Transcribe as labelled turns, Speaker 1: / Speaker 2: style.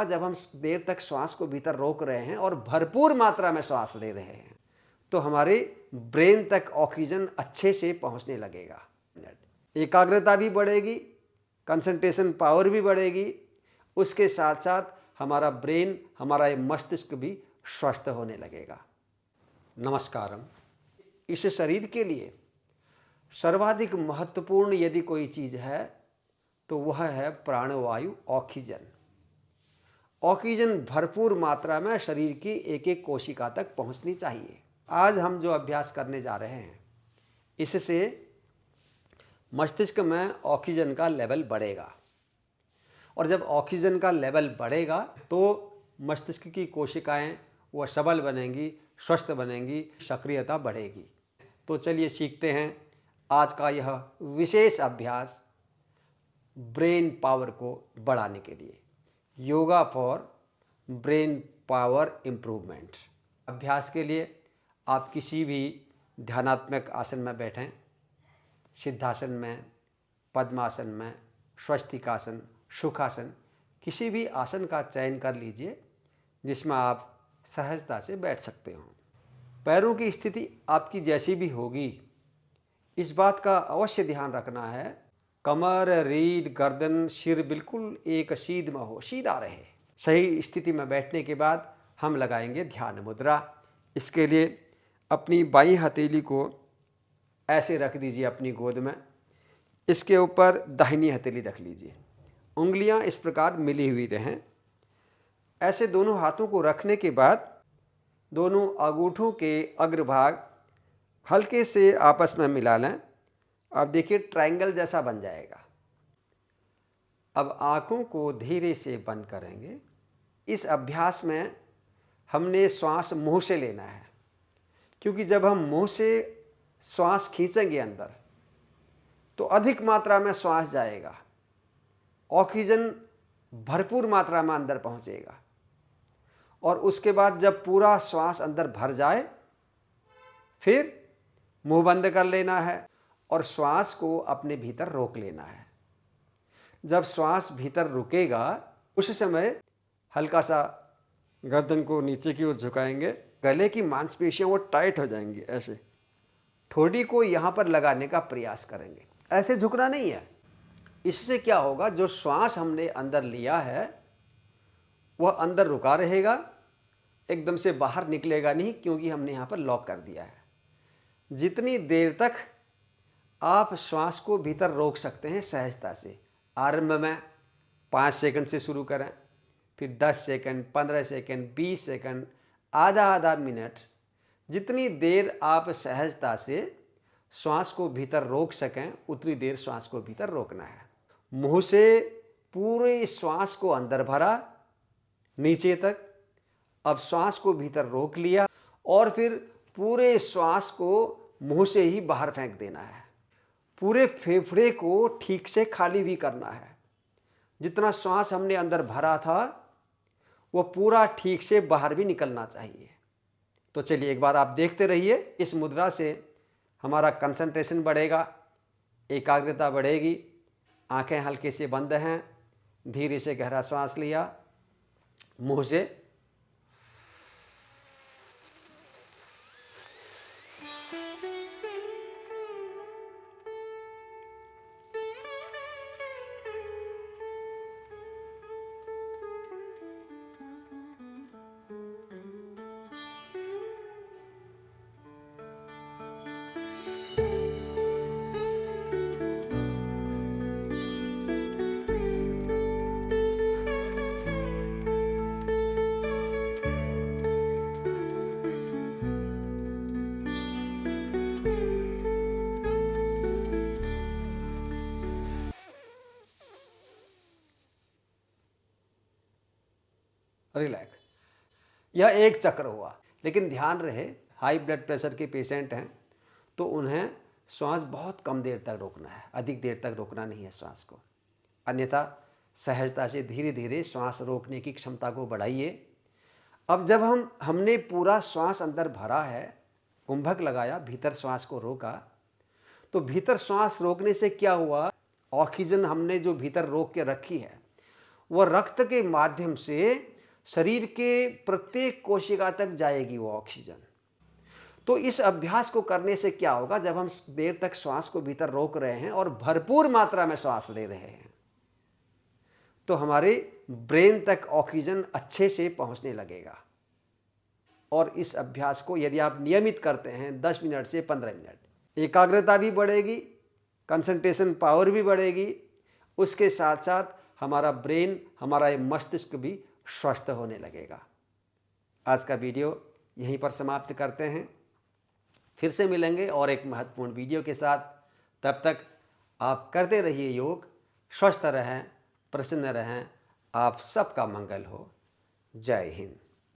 Speaker 1: जब हम देर तक श्वास को भीतर रोक रहे हैं और भरपूर मात्रा में श्वास ले रहे हैं तो हमारे ब्रेन तक ऑक्सीजन अच्छे से पहुंचने लगेगा। एकाग्रता भी बढ़ेगी, कंसंट्रेशन पावर भी बढ़ेगी, उसके साथ साथ हमारा ब्रेन, हमारा ये मस्तिष्क भी स्वस्थ होने लगेगा। नमस्कारम। इस शरीर के लिए सर्वाधिक महत्वपूर्ण यदि कोई चीज़ है तो वह है प्राणवायु, ऑक्सीजन। ऑक्सीजन भरपूर मात्रा में शरीर की एक एक कोशिका तक पहुंचनी चाहिए। आज हम जो अभ्यास करने जा रहे हैं इससे मस्तिष्क में ऑक्सीजन का लेवल बढ़ेगा और जब ऑक्सीजन का लेवल बढ़ेगा तो मस्तिष्क की कोशिकाएं वह सबल बनेंगी, स्वस्थ बनेंगी, सक्रियता बढ़ेगी। तो चलिए सीखते हैं आज का यह विशेष अभ्यास ब्रेन पावर को बढ़ाने के लिए, yoga for brain power improvement. अभ्यास के लिए आप किसी भी ध्यानात्मक आसन में बैठें, सिद्धासन में, पद्मासन में, स्वस्तिकासन, सुखासन, किसी भी आसन का चयन कर लीजिए जिसमें आप सहजता से बैठ सकते हो। पैरों की स्थिति आपकी जैसी भी होगी, इस बात का अवश्य ध्यान रखना है कमर, रीढ़, गर्दन, सिर बिल्कुल एक सीध में हो, सीधा रहे। सही स्थिति में बैठने के बाद हम लगाएंगे ध्यान मुद्रा। इसके लिए अपनी बाईं हथेली को ऐसे रख दीजिए अपनी गोद में, इसके ऊपर दाहिनी हथेली रख लीजिए, उंगलियां इस प्रकार मिली हुई रहें। ऐसे दोनों हाथों को रखने के बाद दोनों अंगूठों के अग्रभाग हल्के से आपस में मिला लें। अब देखिए ट्रायंगल जैसा बन जाएगा। अब आंखों को धीरे से बंद करेंगे। इस अभ्यास में हमने श्वास मुंह से लेना है, क्योंकि जब हम मुंह से श्वास खींचेंगे अंदर तो अधिक मात्रा में श्वास जाएगा, ऑक्सीजन भरपूर मात्रा में अंदर पहुंचेगा और उसके बाद जब पूरा श्वास अंदर भर जाए फिर मुंह बंद कर लेना है और श्वास को अपने भीतर रोक लेना है। जब श्वास भीतर रुकेगा उस समय हल्का सा गर्दन को नीचे की ओर झुकाएंगे, गले की मांसपेशियां वो टाइट हो जाएंगी, ऐसे ठोड़ी को यहां पर लगाने का प्रयास करेंगे, ऐसे झुकना नहीं है। इससे क्या होगा, जो श्वास हमने अंदर लिया है वह अंदर रुका रहेगा, एकदम से बाहर निकलेगा नहीं, क्योंकि हमने यहां पर लॉक कर दिया है। जितनी देर तक आप श्वास को भीतर रोक सकते हैं सहजता से, आरंभ में 5 सेकंड से शुरू करें, फिर 10 सेकंड, 15 सेकंड, 20 सेकंड, आधा आधा मिनट, जितनी देर आप सहजता से श्वास को भीतर रोक सकें उतनी देर श्वास को भीतर रोकना है। मुंह से पूरे श्वास को अंदर भरा नीचे तक, अब श्वास को भीतर रोक लिया और फिर पूरे श्वास को मुंह से ही बाहर फेंक देना है। पूरे फेफड़े को ठीक से खाली भी करना है। जितना श्वास हमने अंदर भरा था वो पूरा ठीक से बाहर भी निकलना चाहिए। तो चलिए एक बार आप देखते रहिए। इस मुद्रा से हमारा कंसंट्रेशन बढ़ेगा, एकाग्रता बढ़ेगी। आंखें हल्के से बंद हैं, धीरे से गहरा श्वास लिया मुंह से, रिलैक्स। यह एक चक्र हुआ, लेकिन ध्यान रहे हाई ब्लड प्रेशर के पेशेंट हैं तो उन्हें श्वास बहुत कम देर तक रोकना है, अधिक देर तक रोकना नहीं है श्वास को। अन्यथा सहजता से धीरे धीरे श्वास रोकने की क्षमता को बढ़ाइए। अब जब हमने पूरा श्वास अंदर भरा है, कुंभक लगाया, भीतर श्वास को रोका, तो भीतर श्वास रोकने से क्या हुआ, ऑक्सीजन हमने जो भीतर रोक के रखी है वह रक्त के माध्यम से शरीर के प्रत्येक कोशिका तक जाएगी वो ऑक्सीजन। तो इस अभ्यास को करने से क्या होगा, जब हम देर तक श्वास को भीतर रोक रहे हैं और भरपूर मात्रा में श्वास ले रहे हैं, तो हमारे ब्रेन तक ऑक्सीजन अच्छे से पहुंचने लगेगा। और इस अभ्यास को यदि आप नियमित करते हैं 10 मिनट से 15 मिनट, एकाग्रता भी बढ़ेगी, कंसंट्रेशन पावर भी बढ़ेगी, उसके साथ साथ हमारा ब्रेन, हमारा ये मस्तिष्क भी स्वस्थ होने लगेगा। आज का वीडियो यहीं पर समाप्त करते हैं। फिर से मिलेंगे और एक महत्वपूर्ण वीडियो के साथ। तब तक आप करते रहिए योग, स्वस्थ रहें, प्रसन्न रहें। आप सबका मंगल हो। जय हिंद।